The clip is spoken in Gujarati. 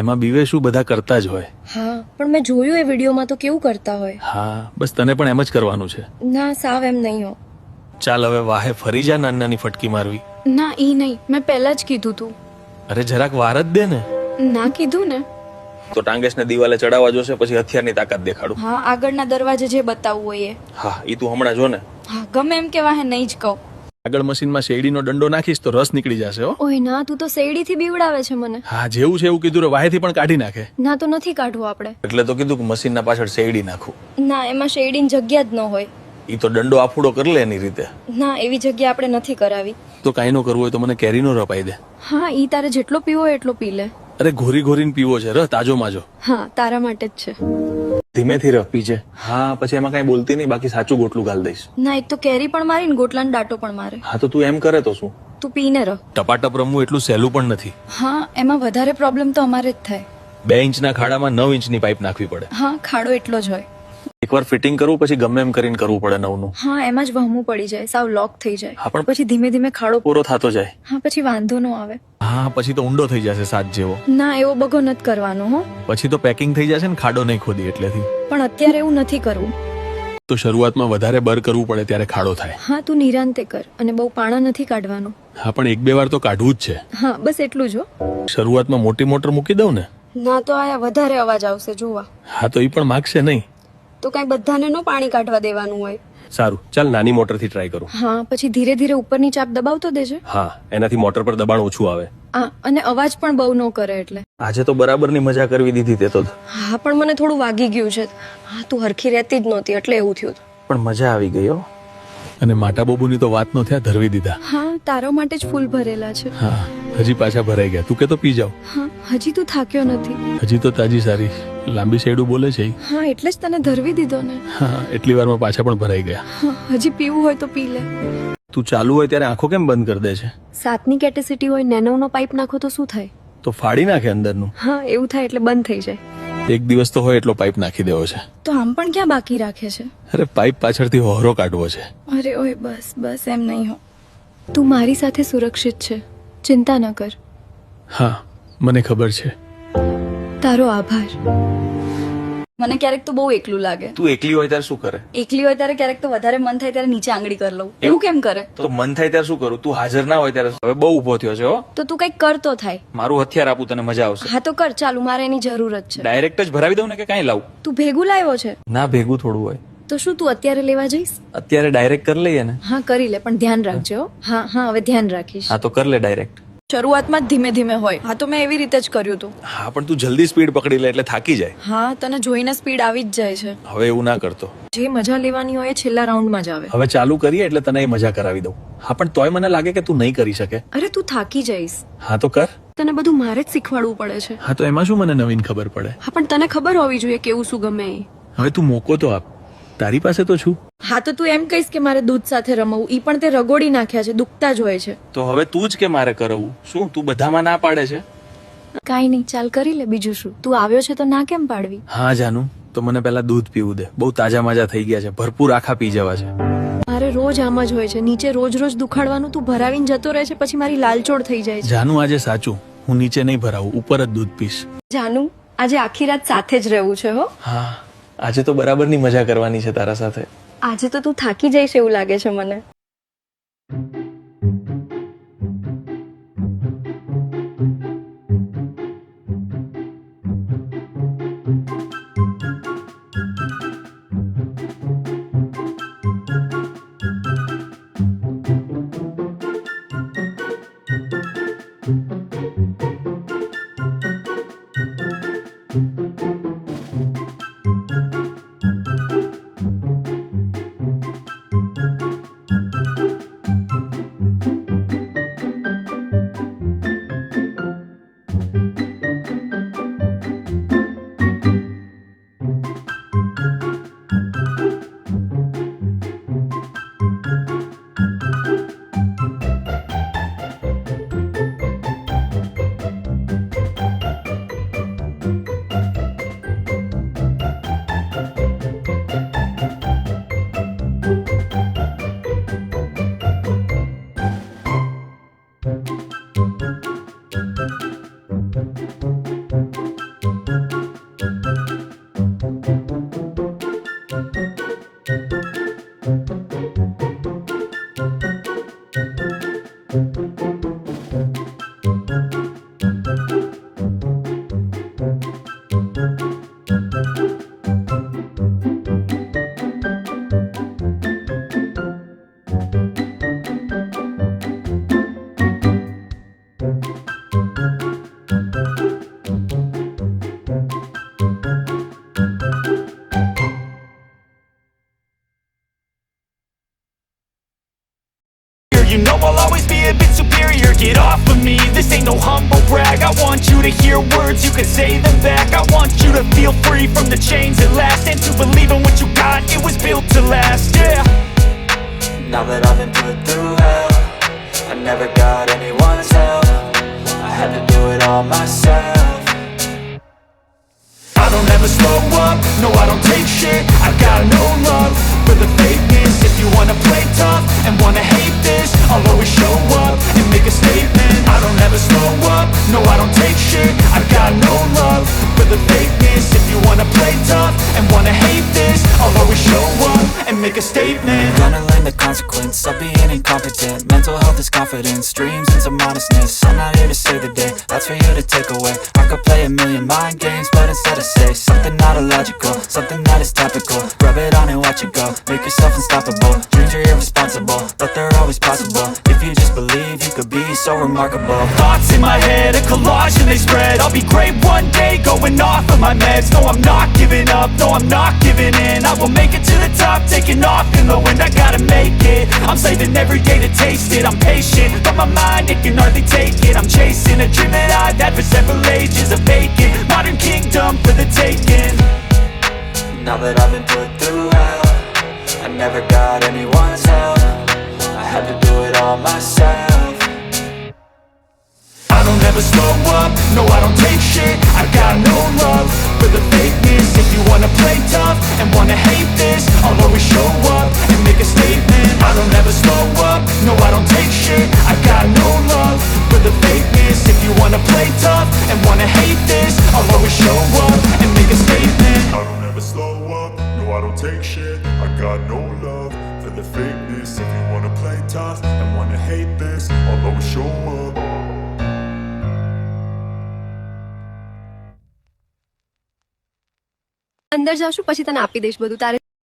એમાં બીવે શું, બધા કરતા જ હોય. હા પણ મેં જોયું એ વિડીયોમાં તો કેવું કરતા હોય. હા બસ તને પણ એમ જ કરવાનું છે. ના સાવ એમ નહીં હો. ચાલ હવે વાહે ફરી જા નાની નાની ફટકી મારવી. ના ઈ નહીં, મેં પહેલા જ કીધું તું. અરે જરાક વાર જ દે ને. ના કીધું ને. તો ટાંગેશને દિવાલે ચડાવવા જોશે, પછી હથિયારની તાકાત દેખાડું. હા આગળના દરવાજે જે બતાવવું હોય એ. હા ઈ તું હમણાં જો ને. હા ગમે એમ કેવા હે નહીં જ કહું. આગળ મશીનમાં શેરડીનો દંડો નાખીશ તો રસ નીકળી જશે હો. ઓય ના, તું તો શેરડીથી બીવડાવે છે મને. હા જેવું છે એવું કીધું રે, વાહેથી પણ કાઢી નાખે. ના તો નથી કાઢવું આપણે. એટલે તો કીધું કે મશીનના પાછળ શેરડી નાખું. ના એમાં શેરડીની જગ્યા જ ન હોય. ઈ તો દંડો આફુડો કરી લે એની રીતે. ના એવી જગ્યા આપણે નથી કરાવી. તો કાંઈ નો કરવું હોય તો મને કેરીનો રસ પાઈ દે. હા ઈ તારે જેટલો પીવો હોય એટલો પી લે. અરે ઘોરી ઘોરીને પીવો છે ર, તાજો માજો. હા તારા માટે જ છે. ધીમેથી રસ પીજે. હા પછી એમાં કાંઈ બોલતી નહીં, બાકી સાચું ગોટલું ગાલ દઈશ. ના એક તો કેરી પણ મારી ને ગોટલાનો ડાટો પણ મારે. હા તો તું એમ કરે તો શું? તું પીને રહ. ટપાટપ રમવું એટલું સહેલું પણ નથી. હા એમાં વધારે પ્રોબ્લેમ તો અમારે જ થાય. 2 ઇંચના ખાડામાં 9 ઇંચની પાઇપ નાખવી પડે. હા ખાડો એટલો જ હોય. એકવાર ફિટિંગ કરવું પછી ગમે એમ કરીને કરવું પડે નવનું. હા એમાં જ વહમું પડી જાય, સાવ લોક થઈ જાય. હા પણ પછી ધીમે ધીમે ખાડો. પૂરો થતો જાય. હા પછી વાંધો ન આવે. હા પછી તો ઊંડો થઈ જશે સાત જેવો. ના એવો બગો નથી કરવાનો હો. પછી તો પેકિંગ થઈ જશે ને, ખાડો નહીં ખોદી એટલેથી. પણ અત્યારે એવું નથી કરવું. તો શરૂઆતમાં વધારે બર કરવું પડે ત્યારે ખાડો થાય. હા તું નિરાંતે કર, અને બહુ પાણા નથી કાઢવાનું. હા પણ 1-2 વાર તો કાઢવું જ છે. હા બસ એટલું જ હો. શરૂઆતમાં મોટી મોટર મૂકી દઉં ને. ના તો આયા વધારે અવાજ આવશે જોવા. હા તો ઈ પણ માગશે નહીં. તો કઈ બધાને નો પાણી કાઢવા દેવાનું હોય. સારું ચાલ નાની મોટરથી ટ્રાય કરું. હા પછી ધીરે ધીરે ઉપરની ચાપ દબાવતો દેજે. હા એનાથી મોટર પર દબાણ ઓછું આવે. હા અને અવાજ પણ બહુ ન કરે એટલે. આજે તો બરાબરની મજા કરવી દીધી તે તો. હા પણ મને થોડું વાગી ગયું છે. હા તું હરખી રહેતી જ નહોતી એટલે એવું થયું. પણ મજા આવી ગઈ હો. અને માટા બાબુની તો વાત નો થયા, ધરવી દીધા. હા તારો માટે જ ફૂલ ભરેલા છે. હા હજી પાછા ભરાઈ ગયા. તું કે તો પી જાવ. હા હજી તું થાક્યો નથી. હજી તો તાજી સારી લાંબી શેડું બોલે છે ઈ. હા એટલે જ તને ધરવી દીધો ને. હા એટલી વારમાં પાછા પણ ભરાઈ ગયા. હા હજી પીવું હોય તો પી લે. તું ચાલુ હોય ત્યારે આંખો કેમ બંધ કરી દે છે? 7ની કેપેસિટી હોય, નેનોનો પાઇપ નાખો તો શું થાય? તો ફાડી નાખે અંદરનું. હા એવું થાય એટલે બંધ થઈ જાય. એક દિવસ તો હોય એટલો પાઇપ નાખી દેવો છે. તો આમ પણ ક્યાં બાકી રાખે છે? અરે પાઇપ પાછળથી હોહરો કાઢવો છે. અરે ઓય બસ બસ એમ નહીં હો. તું મારી સાથે સુરક્ષિત છે, ચિંતા ન કર. હા મને ખબર છે. તારો આભાર. મને ક્યારેક તો બહુ એકલું લાગે. તું એકલી હોય ત્યારે શું કરે? એકલી હોય ત્યારે ક્યારેક તો વધારે મન થાય ત્યારે નીચે આંગળી કરી લઉં. એવું કેમ કરે? તો મન થાય ત્યારે શું કરું? તું હાજર ના હોય ત્યારે. હવે બહુ ઊભો થયો છે હો. તો તું કંઈક કર તો થાય. મારું હથિયાર આપું તને મજા આવશે. હા તો કર ચાલુ, મારે એની જરૂર જ છે. ડાયરેક્ટ જ ભરાવી દઉં ને કે કાંઈ લાવું? તું ભેગું લાવ્યો છે? ના ભેગું થોડું હોય. તો શું તું અત્યારે લેવા જઈશ? અત્યારે ડાયરેક્ટ કરી લઈએ ને. હા કરી લે, પણ ધ્યાન રાખજો હો. હા હા હવે ધ્યાન રાખીશ. હા તો કર લે ડાયરેક્ટ. શરૂઆતમાં જ ધીમે ધીમે હોય. હા તો મેં એવી રીતે જ કર્યું હતું. હા પણ તું જલ્દી સ્પીડ પકડી લે એટલે થાકી જાય. હા તને જોઈને સ્પીડ આવી જ જાય છે. હવે એવું ના કરતો. જે મજા લેવાની હોય એ છેલ્લા રાઉન્ડમાં જ આવે. હવે ચાલુ કરીએ એટલે તને એ મજા કરાવી દઉં. હા પણ તોય મને લાગે કે તું નહીં કરી શકે. અરે તું થાકી જઈશ. હા તો કર. તને બધું મારે જ શીખવાડવું પડે છે. હા તો એમાં શું મને નવીન ખબર પડે? હા પણ તને ખબર હોવી જોઈએ કેવું શું ગમે એ. હવે તું મોકો તો આપ. તારી પાસે તો છું. હા તો તું એમ કહીશ કે મારે દૂધ સાથે રમવું, ઈ પણ તે રગોડી નાખ્યા છે, દુખતા જ હોય છે. તો હવે તું જ કે મારે કરાવવું? શું તું બધામાં ના પાડે છે? કાઈ નહીં ચાલ કરી લે, બીજું શું. તું આવ્યો છે તો ના કેમ પાડવી? હા જાનુ, તો મને પહેલા દૂધ પીવું દે. બહુ તાજા માજા થઈ ગયા છે, ભરપૂર આખા પી જવા છે. મારે રોજ આમ જ હોય છે, નીચે રોજ રોજ દુખાડવાનું, તું ભરાવીને જતો રહે છે, પછી મારી લાલચોળ થઈ જાય છે. જાનુ આજે સાચું, હું નીચે નહીં ભરાવું, ઉપર જ દૂધ પીશ. જાનુ આજે આખી રાત સાથે જ રહેવું છે હો. હા આજે તો બરાબરની મજા કરવાની છે તારા સાથે. આજે તો તું થાકી જઈશ એવું લાગે છે મને. to say them back. I want you to feel free from the chains at last, and to believe in what you got, it was built to last, yeah. Now that I've been put through hell, I never got anyone's help. I had to do it all myself. I don't ever slow up, no I don't take shit. I got no love for the fakeness. If you wanna play tough and wanna hate this, I'll always show up and make a statement. I don't ever slow up, no I don't take shit. I got no love for the fakeness. If you wanna play tough and wanna hate this, I'll always show up and make a statement. Gonna learn the consequence of being incompetent. Mental health is confidence, dreams and some honestness. I'm not here to save the day, that's for you to take away. I could play a million mind games, but instead I say something not illogical, something that is topical. Rub it on and watch it go, make yourself unstoppable. Dreams are irresponsible, but they're always possible. If you just believe, you could be so remarkable. Thoughts in my head, a collage and they spread. I'll be great one day, going off of my meds. No, I'm not giving up, no, I'm not giving in. I will make it to the top, taking off in the wind. I gotta make it, I'm saving every day to taste it. I'm patient, but my mind, it can hardly take it. I'm chasing a dream that I've had for several ages. A vacant, modern kingdom for the taking. Now that I've been put through hell, I never got anyone's help. I had to do it all myself. I don't ever slow up, no I don't take shit. I got no love for the fakeness. If you wanna play tough and wanna hate this, I'll always show up and make a statement. I don't ever slow up, no I don't take shit. I got no love for the fakeness. If you wanna play tough and wanna hate this, I'll always show up and make a statement. I don't ever slow up, no I don't take shit. I got no love for the fakeness. If you wanna play tough and wanna hate this, I'll always show up. અંદર જાશું પછી તને આપી દઈશ બધું તારે